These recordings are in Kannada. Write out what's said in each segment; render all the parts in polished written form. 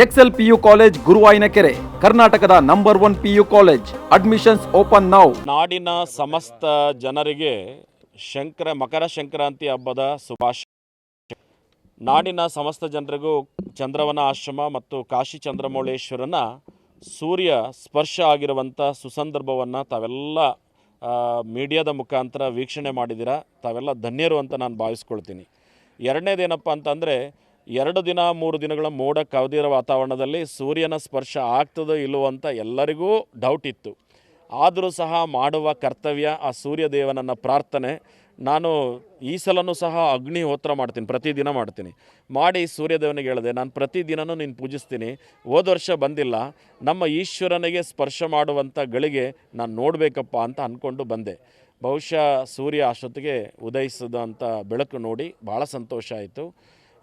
ಎಕ್ಸೆಲ್ PU ಕಾಲೇಜ್ ಗುರುವಾಯಿನಕೆರೆ, ಕರ್ನಾಟಕದ number 1 PU college. Admissions open now. ನಾಡಿನ ಸಮಸ್ತ ಜನರಿಗೆ ಮಕರ ಸಂಕ್ರಾಂತಿ ಹಬ್ಬದ ಶುಭಾಶಯ. ನಾಡಿನ ಸಮಸ್ತ ಜನರಿಗೂ ಚಂದ್ರವನ ಆಶ್ರಮ ಮತ್ತು ಕಾಶಿ ಚಂದ್ರಮೌಳೇಶ್ವರನ ಸೂರ್ಯ ಸ್ಪರ್ಶ ಆಗಿರುವಂಥ ಸುಸಂದರ್ಭವನ್ನು ತಾವೆಲ್ಲ ಮೀಡಿಯಾದ ಮುಖಾಂತರ ವೀಕ್ಷಣೆ ಮಾಡಿದ್ದೀರಾ. ತಾವೆಲ್ಲ ಧನ್ಯರು ಅಂತ ನಾನು ಭಾವಿಸ್ಕೊಳ್ತೀನಿ. ಎರಡನೇದೇನಪ್ಪ ಅಂತಂದರೆ 2 ದಿನ 3 ದಿನಗಳ ಮೋಡ ಕವಿದಿರೋ ವಾತಾವರಣದಲ್ಲಿ ಸೂರ್ಯನ ಸ್ಪರ್ಶ ಆಗ್ತದೋ ಇಲ್ಲವೋ ಅಂತ ಎಲ್ಲರಿಗೂ ಡೌಟ್ ಇತ್ತು. ಆದರೂ ಸಹ ಮಾಡುವ ಕರ್ತವ್ಯ ಆ ಸೂರ್ಯದೇವನನ್ನು ಪ್ರಾರ್ಥನೆ. ನಾನು ಈ ಸಲನೂ ಸಹ ಅಗ್ನಿಹೋತ್ರ ಮಾಡ್ತೀನಿ, ಪ್ರತಿದಿನ ಮಾಡ್ತೀನಿ. ಮಾಡಿ ಸೂರ್ಯದೇವನಿಗೆ ಹೇಳಿದೆ, ನಾನು ಪ್ರತಿದಿನವೂ ನೀನು ಪೂಜಿಸ್ತೀನಿ. ಹೋದ ವರ್ಷ ಬಂದಿಲ್ಲ, ನಮ್ಮ ಈಶ್ವರನಿಗೆ ಸ್ಪರ್ಶ ಮಾಡುವಂಥ ಗಳಿಗೆ ನಾನು ನೋಡಬೇಕಪ್ಪ ಅಂತ ಅಂದ್ಕೊಂಡು ಬಂದೆ. ಬಹುಶಃ ಸೂರ್ಯ ಅಷ್ಟೊತ್ತಿಗೆ ಉದಯಿಸಿದಂಥ ಬೆಳಕು ನೋಡಿ ಭಾಳ ಸಂತೋಷ ಆಯಿತು.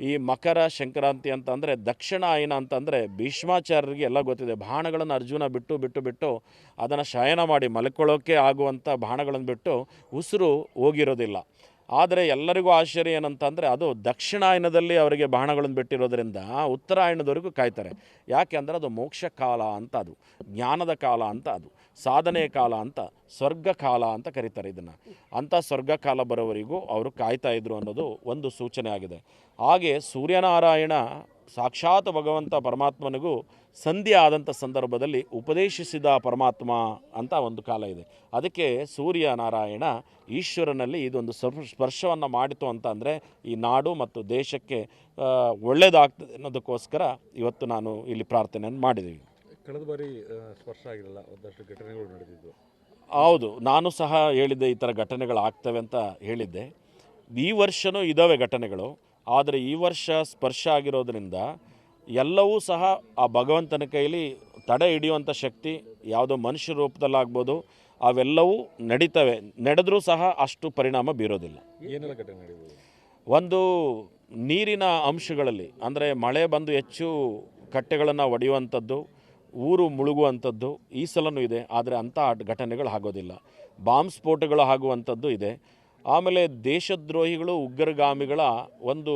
ಈ ಮಕರ ಸಂಕ್ರಾಂತಿ ಅಂತಂದರೆ ದಕ್ಷಿಣಾಯನ ಅಂತಂದರೆ ಭೀಷ್ಮಾಚಾರ್ಯರಿಗೆ ಎಲ್ಲ ಗೊತ್ತಿದೆ. ಬಾಣಗಳನ್ನು ಅರ್ಜುನ ಬಿಟ್ಟು ಅದನ್ನು ಶಯನ ಮಾಡಿ ಮಲ್ಕೊಳ್ಳೋಕ್ಕೆ ಆಗುವಂಥ ಬಾಣಗಳನ್ನು ಬಿಟ್ಟು ಉಸಿರು ಹೋಗಿರೋದಿಲ್ಲ. ಆದರೆ ಎಲ್ಲರಿಗೂ ಆಶ್ಚರ್ಯ ಏನಂತಂದರೆ ಅದು ದಕ್ಷಿಣಾಯನದಲ್ಲಿ ಅವರಿಗೆ ಬಾಣಗಳನ್ನು ಬಿಟ್ಟಿರೋದ್ರಿಂದ ಉತ್ತರಾಯಣದವರೆಗೂ ಕಾಯ್ತಾರೆ. ಯಾಕೆ ಅಂದರೆ ಅದು ಮೋಕ್ಷ ಕಾಲ ಅಂತ, ಅದು ಜ್ಞಾನದ ಕಾಲ ಅಂತ, ಅದು ಸಾಧನೆಯ ಕಾಲ ಅಂತ, ಸ್ವರ್ಗ ಕಾಲ ಅಂತ ಕರೀತಾರೆ ಇದನ್ನು. ಅಂಥ ಸ್ವರ್ಗ ಕಾಲ ಬರೋವರೆಗೂ ಅವರು ಕಾಯ್ತಾ ಇದ್ರು ಅನ್ನೋದು ಒಂದು ಸೂಚನೆ ಆಗಿದೆ. ಹಾಗೆ ಸೂರ್ಯನಾರಾಯಣ ಸಾಕ್ಷಾತ್ ಭಗವಂತ ಪರಮಾತ್ಮನಿಗೂ ಸಂಧಿ ಆದಂಥ ಸಂದರ್ಭದಲ್ಲಿ ಉಪದೇಶಿಸಿದ ಪರಮಾತ್ಮ ಅಂತ ಒಂದು ಕಾಲ ಇದೆ. ಅದಕ್ಕೆ ಸೂರ್ಯನಾರಾಯಣ ಈಶ್ವರನಲ್ಲಿ ಇದೊಂದು ಸ್ಪರ್ಶವನ್ನು ಮಾಡಿತು ಅಂತ ಅಂದರೆ ಈ ನಾಡು ಮತ್ತು ದೇಶಕ್ಕೆ ಒಳ್ಳೆಯದಾಗ್ತದೆ ಅನ್ನೋದಕ್ಕೋಸ್ಕರ ಇವತ್ತು ನಾನು ಇಲ್ಲಿ ಪ್ರಾರ್ಥನೆಯನ್ನು ಮಾಡಿದ್ದೀವಿ. ಕಳೆದ ಬಾರಿ ಸ್ಪರ್ಶ ಆಗಿರಲ್ಲ, ಒಂದಷ್ಟು ಘಟನೆಗಳು ನಡೆದಿದ್ದು. ಹೌದು, ನಾನು ಸಹ ಹೇಳಿದ್ದೆ ಈ ಥರ ಘಟನೆಗಳಾಗ್ತವೆ ಅಂತ ಹೇಳಿದ್ದೆ. ಈ ವರ್ಷವೂ ಇದ್ದಾವೆ ಘಟನೆಗಳು. ಆದರೆ ಈ ವರ್ಷ ಸ್ಪರ್ಶ ಆಗಿರೋದ್ರಿಂದ ಎಲ್ಲವೂ ಸಹ ಆ ಭಗವಂತನ ಕೈಲಿ ತಡೆ ಹಿಡಿಯುವಂಥ ಶಕ್ತಿ ಯಾವುದೋ ಮನುಷ್ಯ ರೂಪದಲ್ಲಾಗ್ಬೋದು, ಅವೆಲ್ಲವೂ ನಡೀತವೆ. ನಡೆದರೂ ಸಹ ಅಷ್ಟು ಪರಿಣಾಮ ಬೀರೋದಿಲ್ಲ. ಏನೆಲ್ಲ ಘಟನೆ ನಡೆಯುವುದು? ಒಂದು ನೀರಿನ ಅಂಶಗಳಲ್ಲಿ, ಅಂದರೆ ಮಳೆ ಬಂದು ಹೆಚ್ಚು ಕಟ್ಟೆಗಳನ್ನು ಒಡೆಯುವಂಥದ್ದು, ಊರು ಮುಳುಗುವಂಥದ್ದು ಈ ಸಲನೂ ಇದೆ. ಆದರೆ ಅಂಥ ಘಟನೆಗಳು ಆಗೋದಿಲ್ಲ. ಬಾಂಬ್ ಸ್ಫೋಟಗಳು ಆಗುವಂಥದ್ದು ಇದೆ. ಆಮೇಲೆ ದೇಶದ್ರೋಹಿಗಳು ಉಗ್ರಗಾಮಿಗಳ ಒಂದು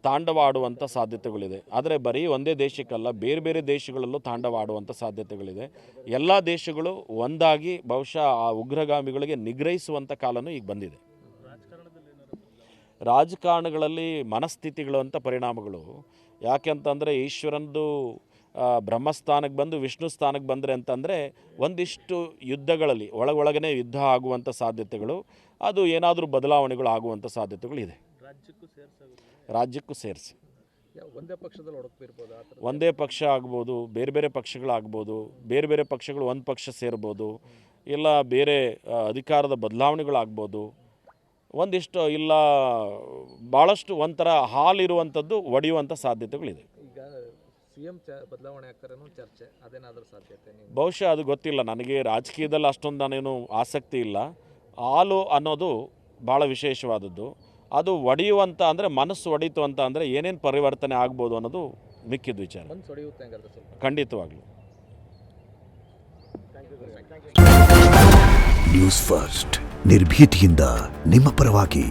ತಾಂಡವ ಆಡುವಂಥ ಸಾಧ್ಯತೆಗಳಿದೆ. ಆದರೆ ಬರೀ ಒಂದೇ ದೇಶಕ್ಕಲ್ಲ, ಬೇರೆ ಬೇರೆ ದೇಶಗಳಲ್ಲೂ ತಾಂಡವ ಆಡುವಂಥ ಸಾಧ್ಯತೆಗಳಿದೆ. ಎಲ್ಲ ದೇಶಗಳು ಒಂದಾಗಿ ಬಹುಶಃ ಆ ಉಗ್ರಗಾಮಿಗಳಿಗೆ ನಿಗ್ರಹಿಸುವಂಥ ಕಾಲನೂ ಈಗ ಬಂದಿದೆ. ರಾಜಕಾರಣಗಳಲ್ಲಿ ಮನಸ್ಥಿತಿಗಳು ಅಂತ ಪರಿಣಾಮಗಳು. ಯಾಕೆಂತಂದರೆ ಈಶ್ವರನದು ಬ್ರಹ್ಮಸ್ಥಾನಕ್ಕೆ ಬಂದು ವಿಷ್ಣು ಸ್ಥಾನಕ್ಕೆ ಬಂದರೆ ಅಂತಂದರೆ ಒಂದಿಷ್ಟು ಯುದ್ಧಗಳಲ್ಲಿ ಒಳಗೊಳಗನೆ ಯುದ್ಧ ಆಗುವಂಥ ಸಾಧ್ಯತೆಗಳು, ಅದು ಏನಾದರೂ ಬದಲಾವಣೆಗಳು ಆಗುವಂಥ ಸಾಧ್ಯತೆಗಳಿದೆ. ರಾಜ್ಯಕ್ಕೂ ಸೇರಿಸಿ ಒಂದೇ ಪಕ್ಷ ಆಗ್ಬೋದು, ಬೇರೆ ಬೇರೆ ಪಕ್ಷಗಳಾಗ್ಬೋದು, ಬೇರೆ ಬೇರೆ ಪಕ್ಷಗಳು ಒಂದು ಪಕ್ಷ ಸೇರ್ಬೋದು, ಇಲ್ಲ ಬೇರೆ ಅಧಿಕಾರದ ಬದಲಾವಣೆಗಳಾಗ್ಬೋದು, ಒಂದಿಷ್ಟು ಇಲ್ಲ ಭಾಳಷ್ಟು ಒಂಥರ ಹಾಲಿರುವಂಥದ್ದು ಒಡೆಯುವಂಥ ಸಾಧ್ಯತೆಗಳಿದೆ. ಈಗ CM ಬದಲಾವಣೆ ಆಗ್ತಾರೇನೋ ಚರ್ಚೆ, ಅದೇನಾದರೂ ಸಾಧ್ಯತೆ? ಬಹುಶಃ ಅದು ಗೊತ್ತಿಲ್ಲ ನನಗೆ. ರಾಜಕೀಯದಲ್ಲಿ ಅಷ್ಟೊಂದು ನಾನೇನು ಆಸಕ್ತಿ ಇಲ್ಲ. ಹಾಲು ಅನ್ನೋದು ಭಾಳ ವಿಶೇಷವಾದದ್ದು. ಅದು ಒಡೆಯುವಂಥ ಅಂದರೆ ಮನಸ್ಸು ಒಡೀತು ಅಂತ ಅಂದರೆ ಏನೇನು ಪರಿವರ್ತನೆ ಆಗ್ಬೋದು ಅನ್ನೋದು ಮಿಕ್ಕಿದ ವಿಚಾರ. ಖಂಡಿತವಾಗ್ಲೂ. ನ್ಯೂಸ್ ಫಸ್ಟ್, ನಿರ್ಭೀತಿಯಿಂದ ನಿಮ್ಮ ಪರವಾಗಿ.